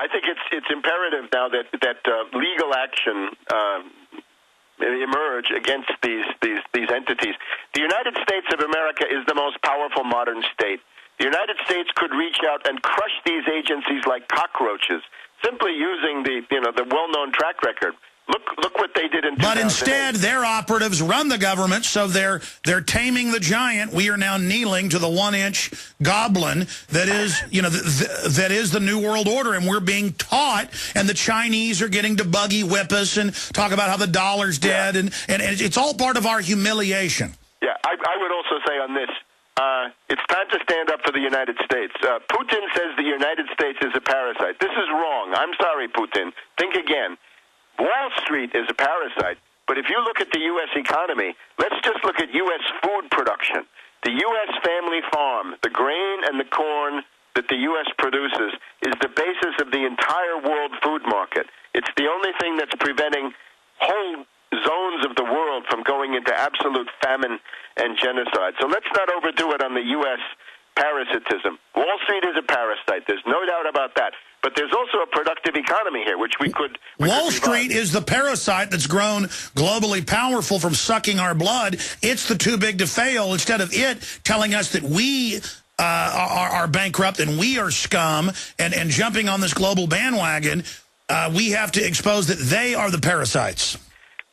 I think it's imperative now that legal action emerge against these entities. The United States of America is the most powerful modern state. The United States could reach out and crush these agencies like cockroaches, simply using the well-known track record. Look what they did in 2008. But instead, their operatives run the government, so they're taming the giant. We are now kneeling to the 1-inch goblin that is, that is the New World Order, and we're being taught. And the Chinese are getting to buggy whip us and talk about how the dollar's dead, and it's all part of our humiliation. Yeah, I would also say on this, it's time to stand up for the United States. Putin says the United States is a parasite. This is wrong. I'm sorry, Putin. Think again. Wall Street is a parasite, but if you look at the U.S. economy, let's just look at U.S. food production. The U.S. family farm, the grain and the corn that the U.S. produces is the basis of the entire world food market. It's the only thing that's preventing whole zones of the world from going into absolute famine and genocide. So let's not overdo it on the U.S. parasitism. Wall Street is a parasite. There's no doubt about that. But there's also a productive economy here, which we could... Wall Street is the parasite that's grown globally powerful from sucking our blood. It's the too big to fail, instead of it telling us that we are bankrupt and we are scum and jumping on this global bandwagon. We have to expose that they are the parasites.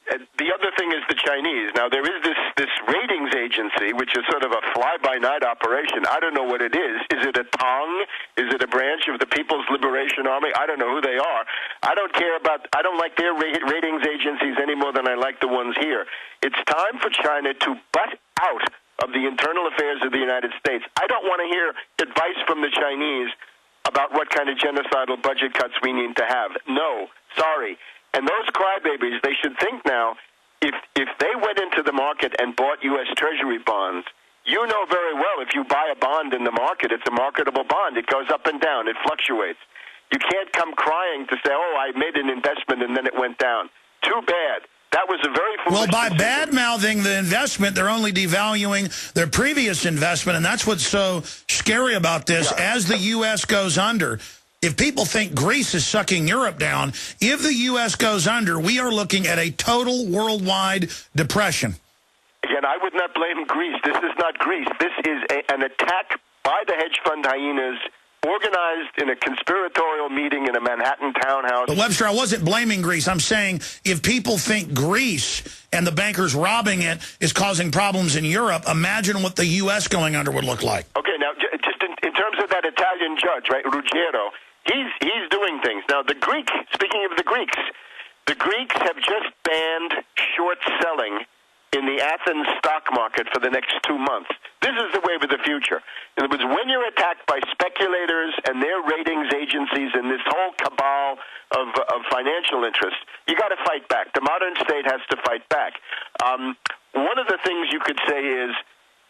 The other thing is the Chinese. Now, there is this ratings agency, which is sort of a fly-by-night operation. I don't know what it is. Is it a Tong? Is it a branch of the People's Liberation Army? I don't know who they are. I don't like their ratings agencies any more than I like the ones here. It's time for China to butt out of the internal affairs of the United States. I don't want to hear advice from the Chinese about what kind of genocidal budget cuts we need to have. No, sorry. And those crybabies, they should think now, if they went into the market and bought U.S. Treasury bonds, you know very well if you buy a bond in the market, it's a marketable bond. It goes up and down. It fluctuates. You can't come crying to say, oh, I made an investment and then it went down. Too bad. That was a very foolish Well, by decision. bad-mouthing the investment, they're only devaluing their previous investment, and that's what's so scary about this. Yeah. As the U.S. goes under... If people think Greece is sucking Europe down, if the U.S. goes under, we are looking at a total worldwide depression. Again, I would not blame Greece. This is not Greece. This is an attack by the hedge fund hyenas organized in a conspiratorial meeting in a Manhattan townhouse. But Webster, I wasn't blaming Greece. I'm saying if people think Greece and the bankers robbing it is causing problems in Europe, imagine what the U.S. going under would look like. Okay, now, just in terms of that Italian judge, right, Ruggiero, he's doing things. Now, speaking of the Greeks have just banned short selling in the Athens stock market for the next 2 months. This is the wave of the future. In other words, when you're attacked by speculators and their ratings agencies and this whole cabal of financial interests, you got to fight back. The modern state has to fight back. One of the things you could say is,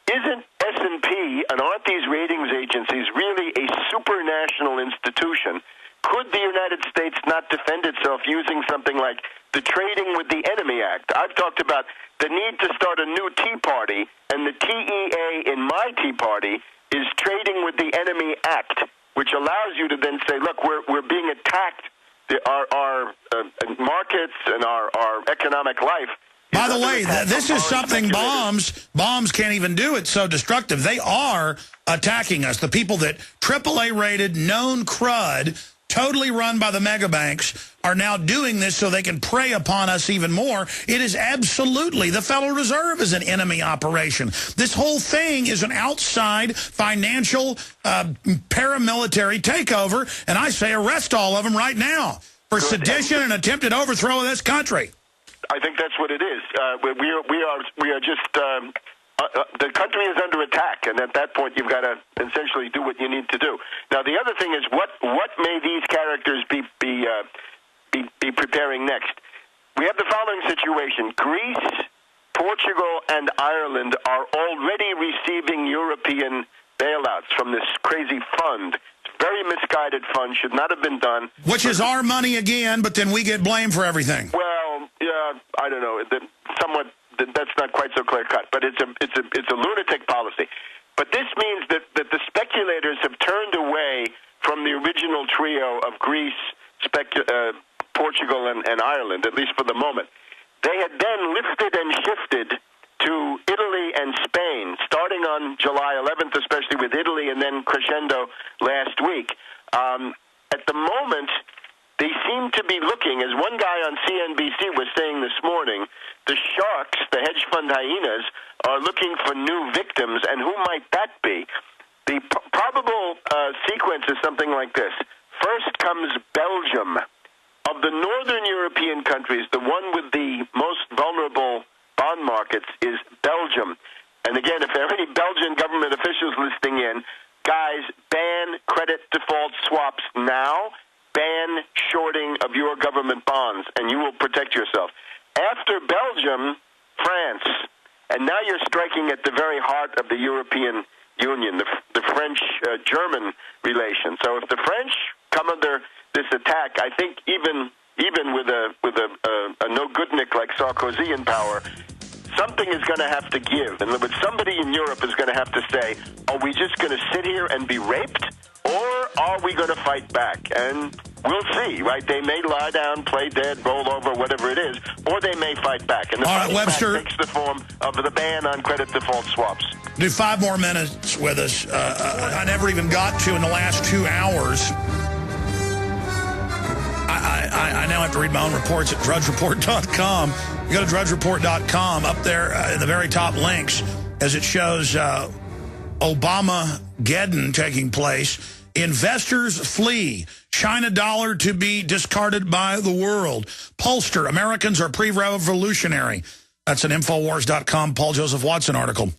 isn't S&P and aren't these ratings agencies really a supranational institution? Could the United States not defend itself using something like the Trading with the Enemy Act? I've talked about the need to start a new Tea Party, and the TEA in my Tea Party is Trading with the Enemy Act, which allows you to then say, look, we're being attacked. Our markets and our economic life. By the way, this is something bombs can't even do. It's so destructive. They are attacking us. The people that AAA rated, known crud, totally run by the mega banks, are now doing this so they can prey upon us even more. It is absolutely, the Federal Reserve is an enemy operation. This whole thing is an outside financial paramilitary takeover, and I say arrest all of them right now for sedition and attempted overthrow of this country. I think that's what it is. We are just the country is under attack, and at that point, you've got to essentially do what you need to do. Now, the other thing is, what may these characters be preparing next? We have the following situation: Greece, Portugal, and Ireland are already receiving European bailouts from this crazy fund. Very misguided fund, should not have been done. Which is our money again, but then we get blamed for everything. Well, yeah, I don't know. That's not quite so clear-cut, but it's a lunatic policy. But this means that the speculators have turned away from the original original trio of Greece, Portugal, and Ireland, at least for the moment. They had then lifted and shifted to Italy and Spain, starting on July 11th, especially with Italy, and then crescendo last week. At the moment, they seem to be looking, as one guy on CNBC was saying this morning, the sharks, the hedge fund hyenas, are looking for new victims, and who might that be? The probable sequence is something like this. First comes Belgium. Of the northern European countries, the one with the most vulnerable bond markets is Belgium. And again, if there are any Belgian government officials listening in, guys, ban credit default swaps now. Ban shorting of your government bonds, and you will protect yourself. After Belgium, France. And now you're striking at the very heart of the European Union, the French-German relation. So if the French come under this attack, I think even with a no-goodnik like Sarkozy in power, something is going to have to give. And somebody in Europe is going to have to say, are we just going to sit here and be raped, or are we going to fight back? And we'll see, right? They may lie down, play dead, roll over, whatever it is, or they may fight back. And the all right, Webster, takes the form of the ban on credit default swaps. Do 5 more minutes with us. I never even got to in the last 2 hours. I now have to read my own reports at drudgereport.com. You go to drudgereport.com, up there in the very top links, as it shows Obama-geddon taking place. Investors flee. China dollar to be discarded by the world. Pollster, Americans are pre-revolutionary. That's an Infowars.com Paul Joseph Watson article.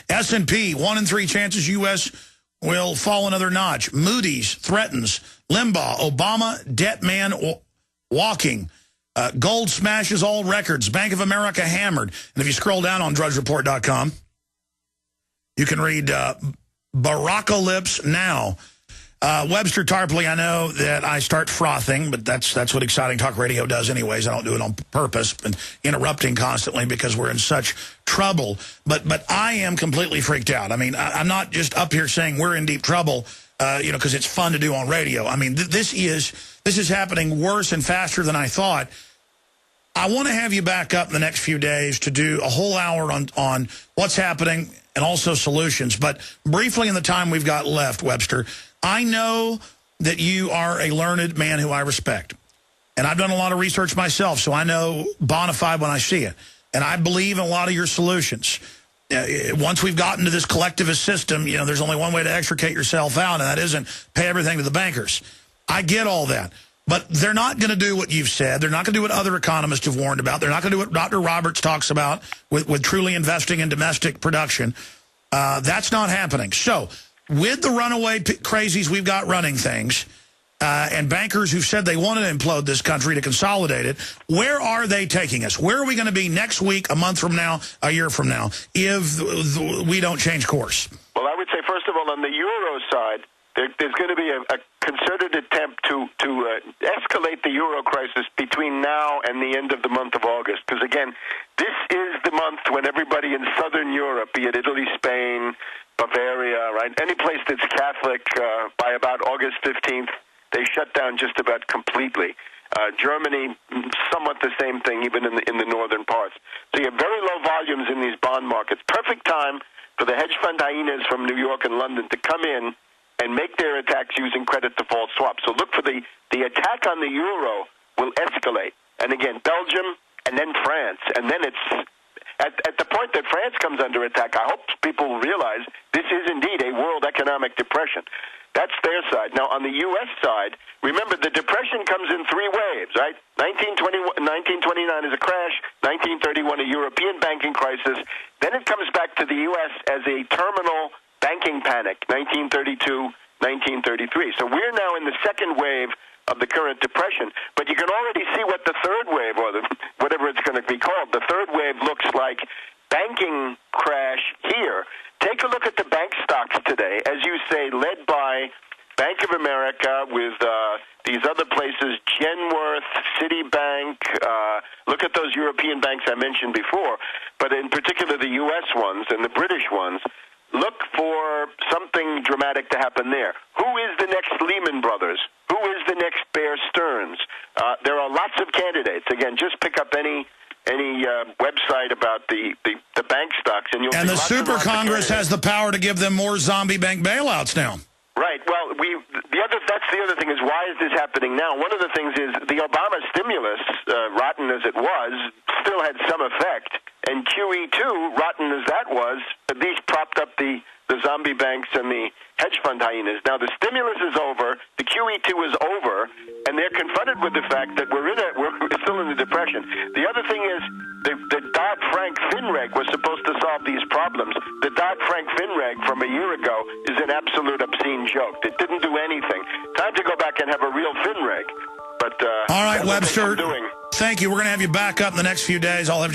S&P, 1 in 3 chances U.S. will fall another notch. Moody's threatens. Limbaugh, Obama, debt man walking. Gold smashes all records. Bank of America hammered. And if you scroll down on drudgereport.com, you can read Barackalypse now. Webster Tarpley, I know that I start frothing, but that's what Exciting Talk Radio does anyways. I don't do it on purpose and interrupting constantly because we're in such trouble. But I am completely freaked out. I mean, I'm not just up here saying we're in deep trouble, because it's fun to do on radio. I mean, this is happening worse and faster than I thought. I want to have you back up in the next few days to do a whole hour on what's happening and also solutions. But briefly in the time we've got left, Webster, I know that you are a learned man who I respect. And I've done a lot of research myself, so I know bona fide when I see it. And I believe in a lot of your solutions. Once we've gotten to this collectivist system, there's only one way to extricate yourself out, and that isn't pay everything to the bankers. I get all that. But they're not going to do what you've said. They're not going to do what other economists have warned about. They're not going to do what Dr. Roberts talks about with truly investing in domestic production. That's not happening. So with the runaway crazies we've got running things, and bankers who've said they want to implode this country to consolidate it, where are they taking us? Where are we going to be next week, a month from now, a year from now, if we don't change course? Well, I would say, first of all, on the Euro side, there's going to be a concerted attempt to escalate the Euro crisis between now and the end of the month of August. Because, again, this is the month when everybody in southern Europe, be it Italy, Spain, Bavaria, right, any place that's Catholic, by about August 15th, they shut down just about completely. Germany, somewhat the same thing, even in the northern parts. So you have very low volumes in these bond markets. Perfect time for the hedge fund hyenas from New York and London to come in and make their attacks using credit default swaps. So look for the attack on the euro will escalate. And again, Belgium and then France. And then it's at the point that France comes under attack, I hope people realize this is indeed a world economic depression. That's their side. Now, on the U.S. side, remember, the depression comes in 3 waves, right? 1929 is a crash, 1931 a European banking crisis. Then it comes back to the U.S. as a terminal banking panic, 1932, 1933. So we're now in the second wave of the current depression. But you can already see what the third wave, or whatever it's going to be called, the third wave looks like. Banking crash here. Take a look at the bank stocks today, as you say, led by Bank of America with these other places, Genworth, Citibank. Look at those European banks I mentioned before, but in particular the U.S. ones and the British ones. Look for something dramatic to happen there. Who is the next Lehman Lehman Brothers? Who is the next Bear Stearns? There are lots of candidates. Again, just pick up any website about the bank stocks, and you'll see the lots Super and lots of Congress has the power to give them more zombie bank bailouts now. Right. Well, that's the other thing is, why is this happening now? One of the things is the Obama stimulus, rotten as it was, still had some effect, and QE2, rotten as that was, at least propped up the zombie banks and the hedge fund hyenas. Now the stimulus is over, the QE2 is over, and they're confronted with the fact that we're still in the depression. The other thing is the Dodd-Frank FinReg was supposed to solve these problems. The Dodd-Frank FinReg from a year ago is an absolute obscene joke. It didn't do anything. Time to go back and have a real FinReg. But all right, Webster, thank you. We're going to have you back up in the next few days. I'll have